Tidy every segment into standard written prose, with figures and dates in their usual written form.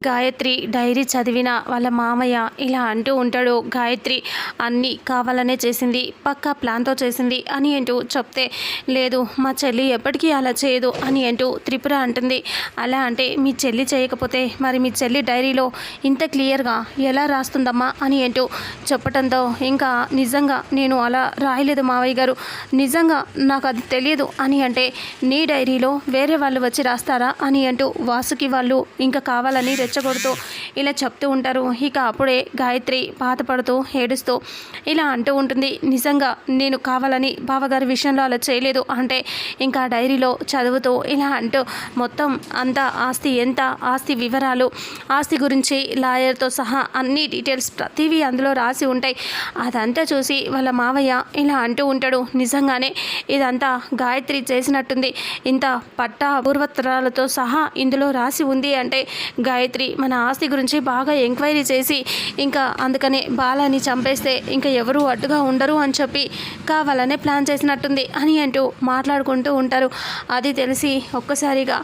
Gayatri dairy చదివిన వాళ్ళ మామయ్య ఇలా అంటూ ఉంటాడు. గాయత్రి అన్నీ కావాలనే చేసింది, పక్కా ప్లాన్తో చేసింది అని అంటూ చెప్తే, లేదు మా చెల్లి ఎప్పటికీ అలా చేయదు అని అంటూ త్రిపుర అంటుంది. అలా అంటే మీ చెల్లి చేయకపోతే మరి మీ చెల్లి డైరీలో ఇంత క్లియర్గా ఎలా రాస్తుందమ్మా అని అంటూ చెప్పడంతో, ఇంకా నిజంగా నేను అలా రాయలేదు మావయ్య గారు, నిజంగా నాకు అది తెలియదు అని అంటే, నీ డైరీలో వేరే వాళ్ళు వచ్చి రాస్తారా అని అంటూ వాసుకి వాళ్ళు ఇంకా కావాలని రెచ్చగొడుతూ ఇలా చెప్తూ ఉంటారు. ఇక అప్పుడే గాయత్రి బాధపడుతూ ఏడుస్తూ ఇలా అంటూ ఉంటుంది, నిజంగా నేను కావాలని బావగారి విషయంలో అలా చేయలేదు అంటే, ఇంకా డైరీలో చదువుతూ ఇలా అంటూ మొత్తం అంతా ఆస్తి ఎంత, ఆస్తి వివరాలు, ఆస్తి గురించి లాయర్తో సహా అన్ని డీటెయిల్స్ ప్రతివీ అందులో రాసి ఉంటాయి. అదంతా చూసి వాళ్ళ మావయ్య ఇలా అంటూ ఉంటాడు, నిజంగానే ఇదంతా గాయత్రి చేసినట్టుంది, ఇంత పట్టా పూర్వత్రాలతో సహా ఇందులో రాసి ఉంది అంటే గాయత్రి మన ఆస్తి గురించి బాగా ఎంక్వైరీ చేసి ఇంకా అందుకనే బాలాని చంపేస్తే ఇంకా ఎవరు అడ్డుగా ఉండరు అని చెప్పి కావాలనే ప్లాన్ చేసినట్టుంది అని అంటూ మాట్లాడుకుంటూ ఉంటారు. అది తెలిసి ఒక్కసారిగా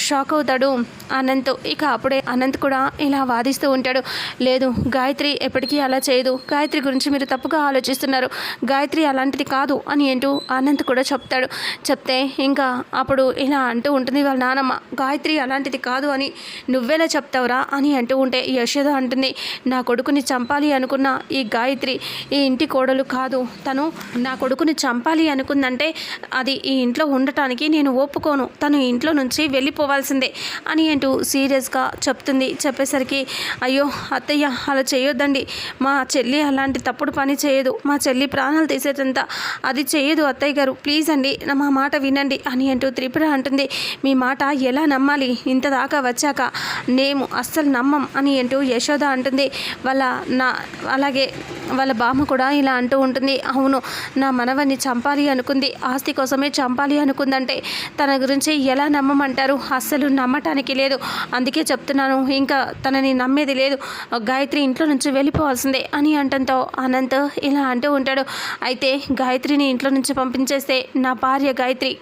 షాక్ అవుతాడు అనంత్. ఇక అప్పుడే అనంత్ కూడా ఇలా వాదిస్తూ ఉంటాడు, లేదు గాయత్రి ఎప్పటికీ అలా చేయదు, గాయత్రి గురించి మీరు తప్పుగా ఆలోచిస్తున్నారు, గాయత్రి అలాంటిది కాదు అని అంటూ అనంత్ కూడా చెప్తాడు. చెప్తే ఇంకా అప్పుడు ఇలా అంటూ ఉంటుంది వాళ్ళ నానమ్మ, గాయత్రి అలాంటిది కాదు అని నువ్వెలా చెప్తావురా అని అంటూ ఉంటే యశోద అంటుంది, నా కొడుకుని చంపాలి అనుకున్న ఈ గాయత్రి ఈ ఇంటి కోడలు కాదు, తను నా కొడుకుని చంపాలి అనుకుందంటే అది ఈ ఇంట్లో ఉండటానికి నేను ఒప్పుకోను, తను ఇంట్లో నుంచి వెళ్ళిపోవాల్సిందే అని అంటూ సీరియస్గా చెప్తుంది. చెప్పేసరికి, అయ్యో అత్తయ్య అలా చేయొద్దండి, మా చెల్లి అలాంటి తప్పుడు పని చేయదు, మా చెల్లి ప్రాణాలు తీసేటంత అది చేయదు అత్తయ్య గారు, ప్లీజ్ అండి మా మాట వినండి అని అంటూ త్రిపుర అంటుంది. మీ మాట ఎలా నమ్మాలి, ఇంత దాకా వచ్చాక మేము అస్సలు నమ్మం అని అంటూ యశోద అంటుంది. అలాగే వాళ్ళ బామ్మ కూడా ఇలా అంటూ ఉంటుంది, అవును నా మనవన్ని చంపాలి అనుకుంది, ఆస్తి కోసమే చంపాలి అనుకుందంటే తన గురించి ఎలా నమ్మమంటారు, అస్సలు నమ్మటానికి లేదు, అందుకే చెప్తున్నాను ఇంకా తనని నమ్మేది లేదు, గాయత్రి ఇంట్లో నుంచి వెళ్ళిపోవాల్సిందే అని అంటంతో అనంత్ ఇలా అంటూ ఉంటాడు. అయితే గాయత్రిని ఇంట్లో నుంచి పంపించేస్తే నా భార్య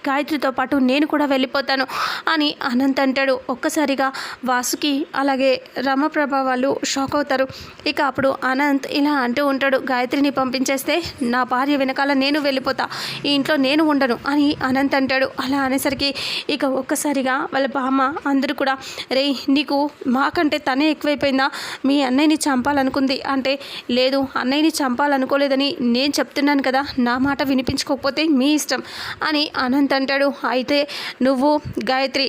గాయత్రితో పాటు నేను కూడా వెళ్ళిపోతాను అని అనంత్ అంటాడు. ఒక్కసారిగా వాసుకి అలాగే రమప్రభ వాళ్ళు షాక్ అవుతారు. ఇక అప్పుడు అనంత్ ఇలా అంటూ ఉంటాడు, గాయత్రిని పంపించేస్తే నా భార్య వెనకాల నేను వెళ్ళిపోతా, ఈ ఇంట్లో నేను ఉండను అని అనంత్ అంటాడు. అలా అనేసరికి ఇక ఒక్కసారిగా వాళ్ళ బామ్మ అందరూ కూడా, రే నీకు మాకంటే తనే ఎక్కువైపోయిందా, మీ అన్నయ్యని చంపాలనుకుంది అంటే, లేదు అన్నయ్యని చంపాలనుకోలేదని నేను చెప్తున్నాను కదా, నా మాట వినిపించుకోకపోతే మీ ఇష్టం అని అనంత్ అంటాడు. అయితే నువ్వు గాయత్రి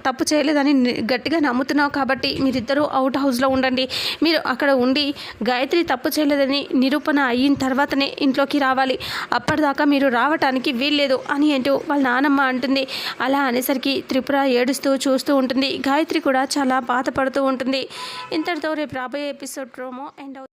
తప్పు చేయలేదని గట్టిగా నమ్ముతున్నావు కాబట్టి మీరిద్దరూ అవుట్ హౌస్లో ఉండండి, మీరు అక్కడ ఉండి గాయత్రి తప్పు చేయలేదని నిరూపణ అయిన తర్వాతనే ఇంట్లోకి రావాలి, అప్పటిదాకా మీరు రావటానికి వీల్లేదు అని అంటూ వాళ్ళ నానమ్మ అంటుంది. అలా అనేసరికి త్రిపుర ఏడుస్తూ చూస్తూ ఉంటుంది. గాయత్రి కూడా చాలా బాధపడుతూ ఉంటుంది. ఇంతటితో రేపు రాబోయే ఎపిసోడ్ ప్రోమో ఎండ్ అవుతుంది.